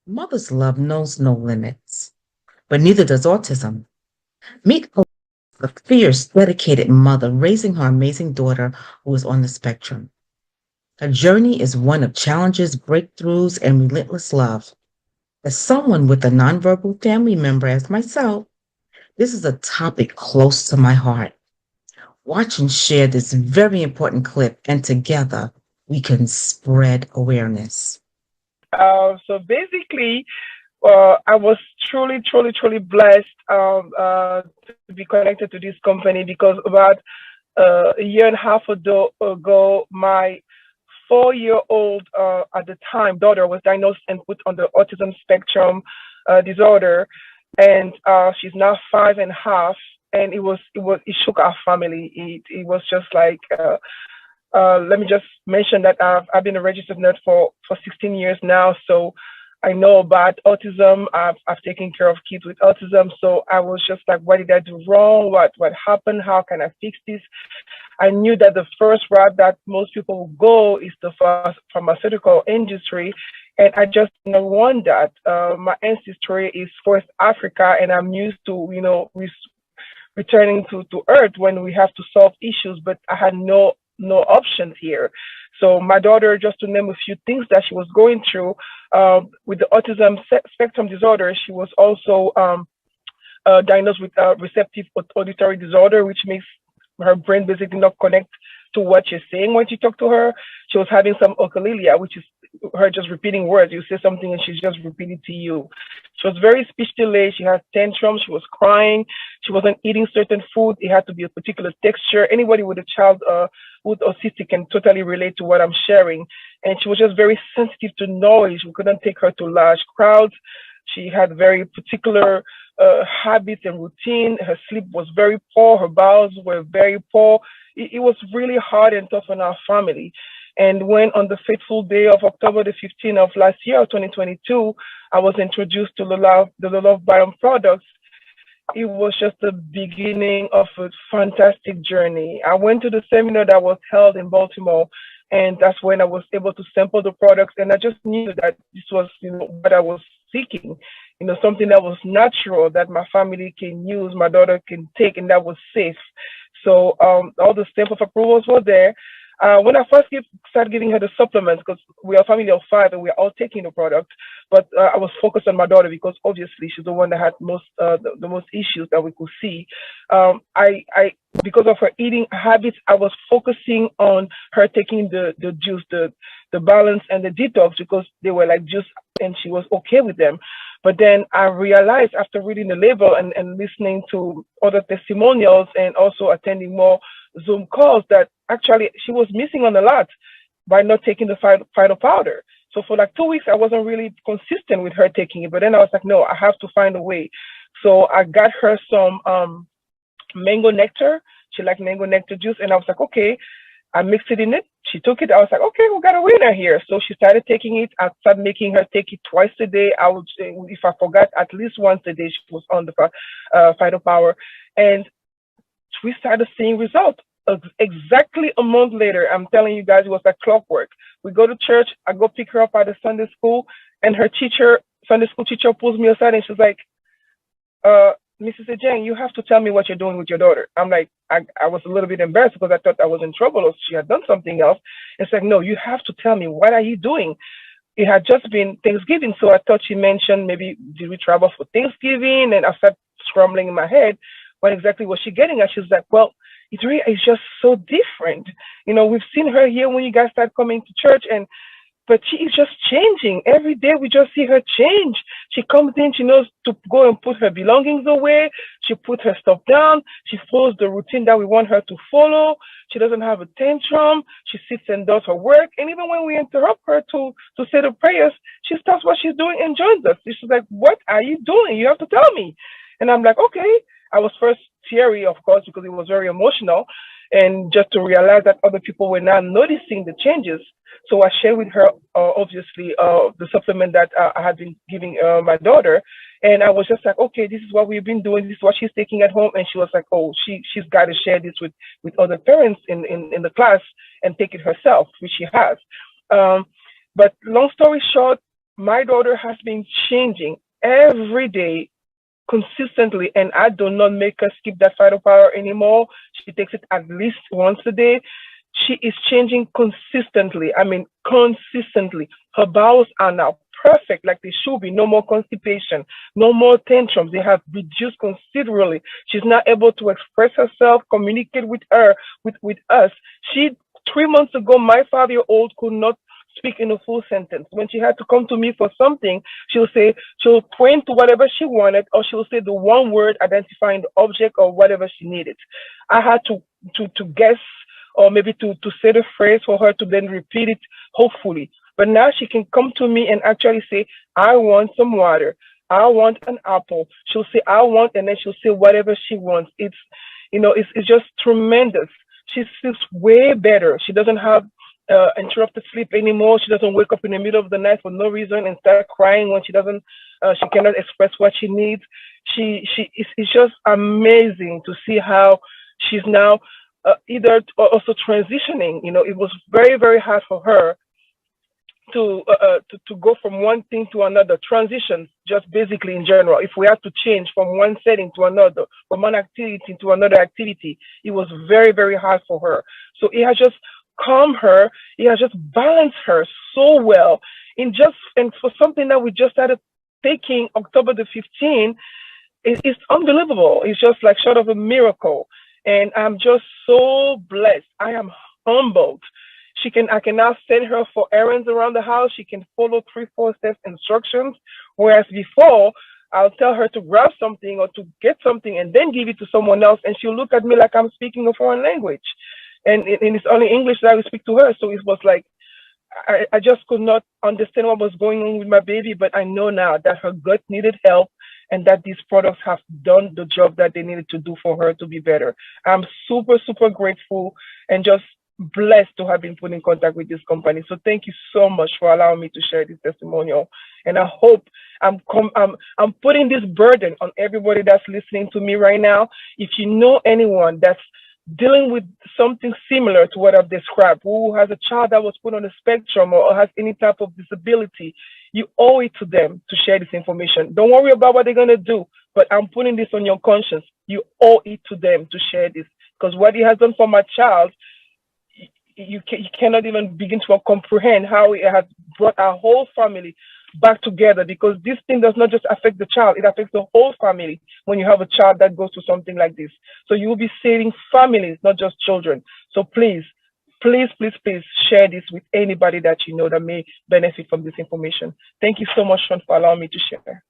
Mother's love knows no limits, but neither does autism. Meet a fierce, dedicated mother raising her amazing daughter who is on the spectrum. Her journey is one of challenges, breakthroughs, and relentless love. As someone with a nonverbal family member as myself, this is a topic close to my heart. Watch and share this very important clip, and together we can spread awareness. So basically, I was truly blessed to be connected to this company because about a year and a half ago my 4-year-old at the time daughter was diagnosed and put on the autism spectrum disorder, and she's now 5.5. And it shook our family. It was just like let me just mention that I've been a registered nurse for 16 years now, so I know about autism. I've taken care of kids with autism, so I was just like, what did I do wrong? What happened? How can I fix this? I knew that the first route that most people will go is the pharmaceutical industry, and I just didn't want that. My ancestry is West Africa, and I'm used to returning to earth when we have to solve issues, but I had no options here. So my daughter, just to name a few things that she was going through with the autism spectrum disorder, she was also diagnosed with receptive auditory disorder, which makes her brain basically not connect to what you're saying when you talk to her. She was having some echolalia, which is her just repeating words. You say something and she's just repeating to you. She was very speech delayed. She had tantrums. She was crying. She wasn't eating certain food. It had to be a particular texture. Anybody with a child with autistic can totally relate to what I'm sharing. And she was just very sensitive to noise. We couldn't take her to large crowds. She had very particular habits and routine. Her sleep was very poor. Her bowels were very poor. It was really hard and tough on our family. And when on the fateful day of October the 15th of last year, 2022, I was introduced to the Love Biome products, it was just the beginning of a fantastic journey. I went to the seminar that was held in Baltimore, and that's when I was able to sample the products, and I just knew that this was, what I was seeking. Something that was natural, that my family can use, my daughter can take, and that was safe. So all the stamp of approvals were there. When I first started giving her the supplements, because we are a family of five and we're all taking the product, but I was focused on my daughter because obviously she's the one that had the most issues that we could see. I because of her eating habits, I was focusing on her taking the juice, the balance and the detox, because they were like juice and she was okay with them. But then I realized after reading the label and listening to other testimonials and also attending more Zoom calls that actually she was missing on a lot by not taking the final powder. So for like 2 weeks, I wasn't really consistent with her taking it. But then I was like, no, I have to find a way. So I got her some mango nectar. She liked mango nectar juice. And I was like, okay, I mixed it in it. She took it. I was like, okay, we got a winner here. So she started taking it. I started making her take it twice a day. I would say, if I forgot, at least once a day, she was on the Phyto Power. And we started seeing results. Exactly a month later, I'm telling you guys, it was like clockwork. We go to church. I go pick her up at the Sunday school, and her teacher, Sunday school teacher, pulls me aside and she's like, Mrs. Ajang, you have to tell me what you're doing with your daughter. I'm like, I was a little bit embarrassed because I thought I was in trouble or she had done something else. It's like, no, you have to tell me, what are you doing? It had just been Thanksgiving, so I thought she mentioned maybe did we travel for Thanksgiving? And I started scrambling in my head, what exactly was she getting at? She's like, well, it's just so different. We've seen her here when you guys start coming to church, but she is just changing. Every day we just see her change. She comes in, she knows to go and put her belongings away. She puts her stuff down. She follows the routine that we want her to follow. She doesn't have a tantrum. She sits and does her work. And even when we interrupt her to say the prayers, she stops what she's doing and joins us. She's like, what are you doing? You have to tell me. And I'm like, okay. I was first teary, of course, because it was very emotional. And just to realize that other people were now noticing the changes. So I shared with her, obviously, the supplement that I had been giving my daughter. And I was just like, okay, this is what we've been doing. This is what she's taking at home. And she was like, oh, she's got to share this with other parents in the class and take it herself, which she has. But long story short, my daughter has been changing every day consistently, and I do not make her skip that phytopower anymore. She takes it at least once a day. She is changing consistently. I mean, consistently. Her bowels are now perfect, like they should be. No more constipation, no more tantrums. They have reduced considerably. She's now able to express herself, communicate with her, with us. She 3 months ago, my 5-year-old could not speak in a full sentence. When she had to come to me for something, she'll point to whatever she wanted, or she'll say the one word identifying the object or whatever she needed. I had to guess, or maybe to say the phrase for her to then repeat it, hopefully. But now she can come to me and actually say, I want some water. I want an apple. She'll say, I want, and then she'll say whatever she wants. It's just tremendous. She sleeps way better. She doesn't have interrupted sleep anymore. She doesn't wake up in the middle of the night for no reason and start crying when she cannot express what she needs. It's just amazing to see how she's now either also transitioning. It was very, very hard for her to go from one thing to another. Transitions, just basically in general. If we have to change from one setting to another, from one activity to another activity, it was very, very hard for her. So it has just calmed her. It has just balanced her so well. And for something that we just started taking October the 15th, it's unbelievable. It's just like short of a miracle. And I'm just so blessed. I am humbled. I can now send her for errands around the house. She can follow 3-4 steps instructions. Whereas before, I'll tell her to grab something or to get something and then give it to someone else. And she'll look at me like I'm speaking a foreign language. And it's only English that I will speak to her. So it was like, I just could not understand what was going on with my baby. But I know now that her gut needed help and that these products have done the job that they needed to do for her to be better. I'm super, super grateful and just blessed to have been put in contact with this company. So thank you so much for allowing me to share this testimonial. And I hope I'm putting this burden on everybody that's listening to me right now. If you know anyone that's dealing with something similar to what I've described, who has a child that was put on the spectrum or has any type of disability, you owe it to them to share this information. Don't worry about what they're going to do, but I'm putting this on your conscience. You owe it to them to share this, because what he has done for my child, you cannot even begin to comprehend how it has brought our whole family back together, because this thing does not just affect the child, it affects the whole family when you have a child that goes through something like this. So you will be saving families, not just children. So please, please, please, please share this with anybody that you know that may benefit from this information. Thank you so much, Sean, for allowing me to share.